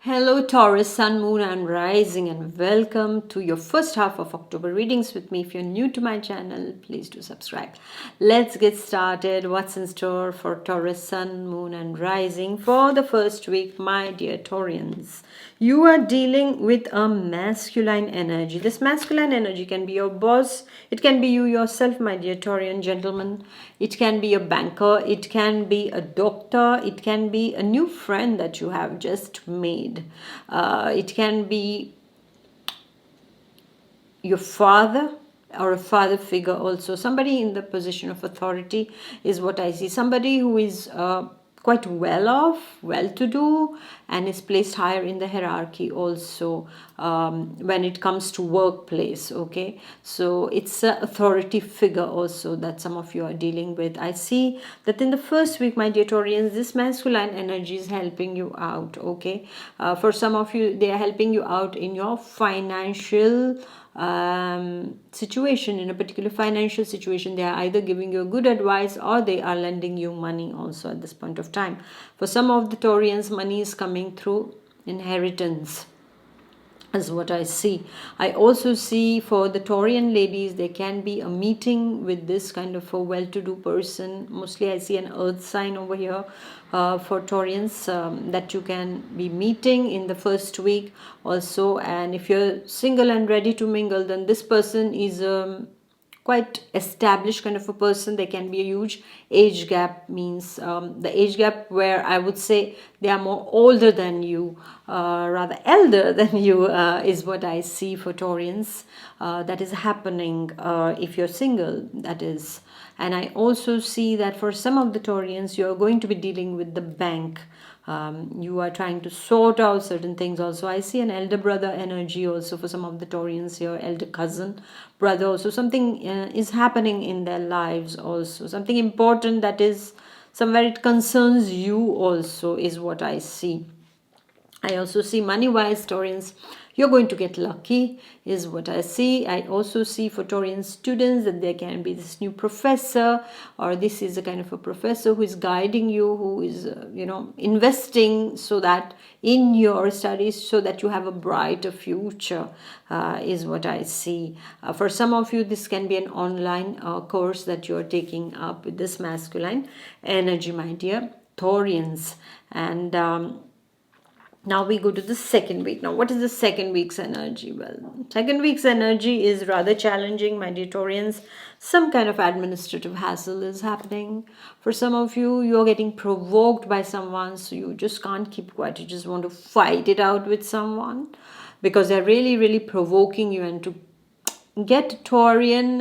Hello, Taurus, Sun, Moon, and Rising, and welcome to your first half of October readings with me. If you're new to my channel, please do subscribe. Let's get started. What's in store for Taurus, Sun, Moon, and Rising for the first week, my dear Taurians? You are dealing with a masculine energy. This masculine energy can be your boss, it can be you yourself, my dear Taurian gentlemen. It can be a banker, it can be a doctor, it can be a new friend that you have just made. It can be your father or a father figure also. Somebody in the position of authority is what I see. Somebody who is quite well off, well to do, and is placed higher in the hierarchy also when it comes to workplace. Okay, so it's an authority figure also that some of you are dealing with. I see that in the first week, my dear Taurians, this masculine energy is helping you out. Okay, for some of you, they are helping you out in your financial situation. In a particular financial situation, they are either giving you good advice or they are lending you money also at this point of time. For some of the Taurians, money is coming through inheritance, is what I see. I also see for the Taurian ladies, there can be a meeting with this kind of a well-to-do person. Mostly I see an earth sign over here for Taurians that you can be meeting in the first week also. And if you're single and ready to mingle, then this person is quite established kind of a person. There can be a huge age gap, means the age gap where I would say they are more older than you, rather elder than you, is what I see for Taurians. That is happening if you're single, that is. And I also see that for some of the Taurians, you're going to be dealing with the bank. You are trying to sort out certain things also. I see an elder brother energy also for some of the Taurians here, elder cousin, brother also. Something is happening in their lives also. Something important that is somewhere it concerns you also is what I see. I also see money-wise Taurians, you're going to get lucky is what I see. I also see for Taurian students that there can be this new professor, or this is a kind of a professor who is guiding you, who is investing so that in your studies so that you have a brighter future is what I see. For some of you, this can be an online course that you're taking up with this masculine energy, my dear Taurians. And now we go to the second week. Now, what is the second week's energy? Well, second week's energy is rather challenging, my dear Taurians. Some kind of administrative hassle is happening. For some of you, you're getting provoked by someone, so you just can't keep quiet. You just want to fight it out with someone because they're really, really provoking you, and to get Taurian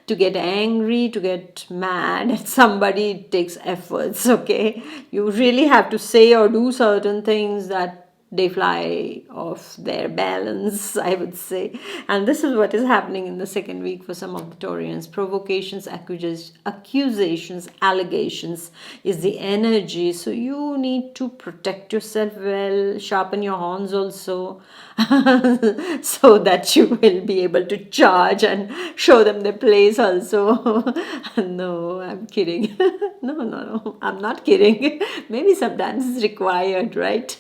to get angry, to get mad at somebody, it takes efforts. Okay, you really have to say or do certain things that they fly off their balance, I would say. And this is what is happening in the second week for some of the Taurians. Provocations, accusations, allegations is the energy. So you need to protect yourself well, sharpen your horns also, so that you will be able to charge and show them the place also. No, I'm kidding. No, I'm not kidding. Maybe sometimes it's required, right?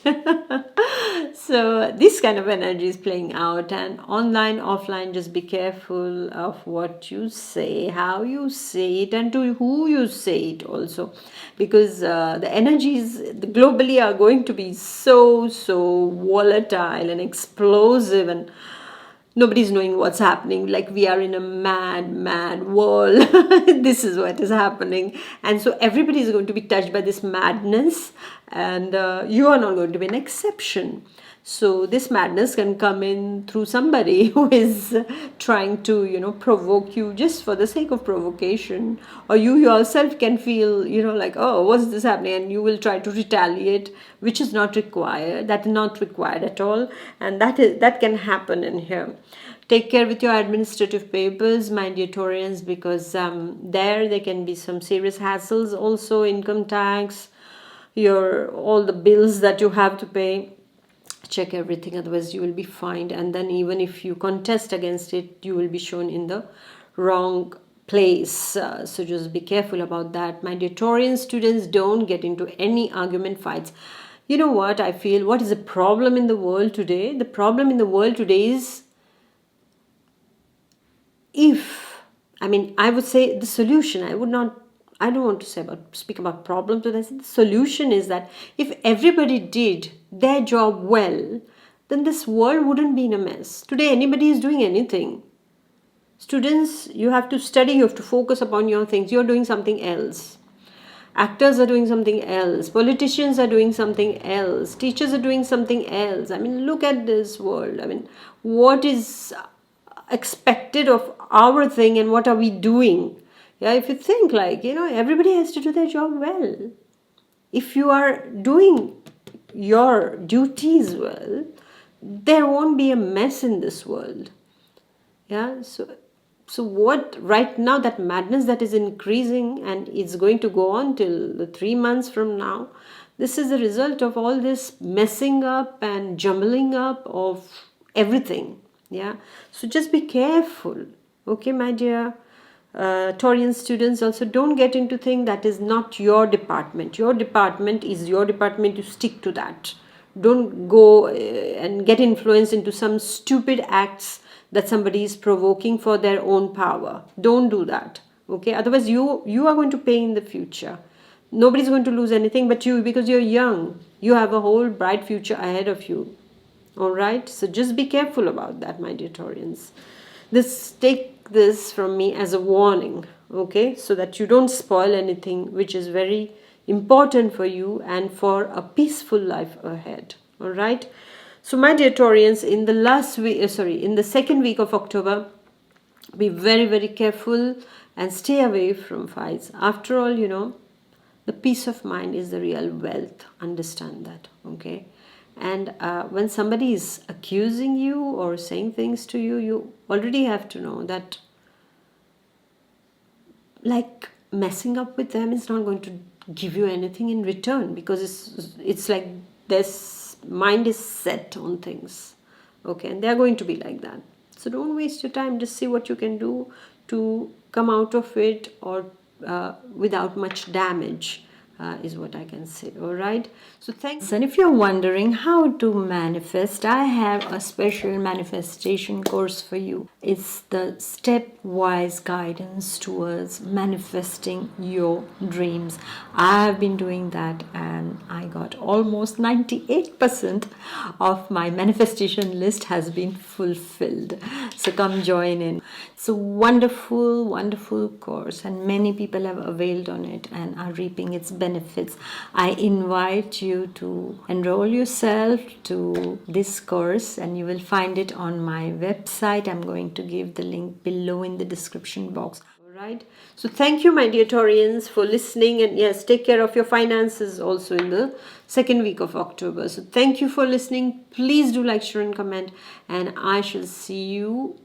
So this kind of energy is playing out, and online, offline, just be careful of what you say, how you say it, and to who you say it also, because the energies globally are going to be so volatile and explosive, and nobody's knowing what's happening. Like, we are in a mad world. This is what is happening, and so everybody is going to be touched by this madness, and you are not going to be an exception. So this madness can come in through somebody who is trying to provoke you just for the sake of provocation, or you yourself can feel like, oh, what's this happening, and you will try to retaliate, which is not required. That is not required at all, and that can happen in here. Take care with your administrative papers, my dear Taurians, because there can be some serious hassles also. Income tax, all the bills that you have to pay, check everything, otherwise you will be fined, and then even if you contest against it, you will be shown in the wrong place. So just be careful about that, my dear Taurian students. Don't get into any argument, fights. You know what I feel? What is the problem in the world today? The problem in the world today is, if, I mean, I would say the solution, I don't want to speak about problems, but I say the solution is that if everybody did their job well, then this world wouldn't be in a mess. Today, anybody is doing anything. Students, you have to study, you have to focus upon your things. You're doing something else. Actors are doing something else. Politicians are doing something else. Teachers are doing something else. I mean, look at this world. I mean, what is expected of our thing and what are we doing? Yeah, if you think like, everybody has to do their job well. If you are doing your duties well, there won't be a mess in this world. Yeah, so what right now, that madness that is increasing and it's going to go on till the 3 months from now, this is the result of all this messing up and jumbling up of everything. Yeah, so just be careful. Okay, my dear Taurian students, also don't get into things that is not your department. Your department is your department. You stick to that. Don't go and get influenced into some stupid acts that somebody is provoking for their own power. Don't do that. Okay, otherwise you are going to pay in the future. Nobody's going to lose anything but you, because you're young. You have a whole bright future ahead of you. All right, so just be careful about that, my dear Taurians. Take this from me as a warning, okay, so that you don't spoil anything which is very important for you and for a peaceful life ahead. All right, so my dear Taurians, in the second week of October, be very, very careful and stay away from fights. After all, the peace of mind is the real wealth. Understand that, okay? And when somebody is accusing you or saying things to you, you already have to know that, like, messing up with them is not going to give you anything in return, because it's like this mind is set on things, okay, and they're going to be like that. So don't waste your time. Just see what you can do to come out of it, or without much damage, is what I can say. All right, so thanks. And if you're wondering how to manifest, I have a special manifestation course for you. It's the stepwise guidance towards manifesting your dreams. I've been doing that and I got almost 98% of my manifestation list has been fulfilled. So come join in. It's a wonderful, wonderful course, and many people have availed on it and are reaping its benefits. I invite you to enroll yourself to this course, and you will find it on my website. I'm going to give the link below in the description box. Right. So thank you, my dear Taurians, for listening, and yes, take care of your finances also in the second week of October. So thank you for listening. Please do like, share and comment, and I shall see you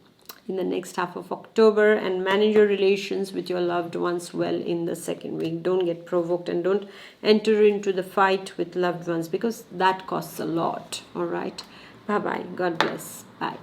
in the next half of October. And manage your relations with your loved ones well in the second week. Don't get provoked and don't enter into the fight with loved ones, because that costs a lot. All right. Bye-bye. God bless. Bye.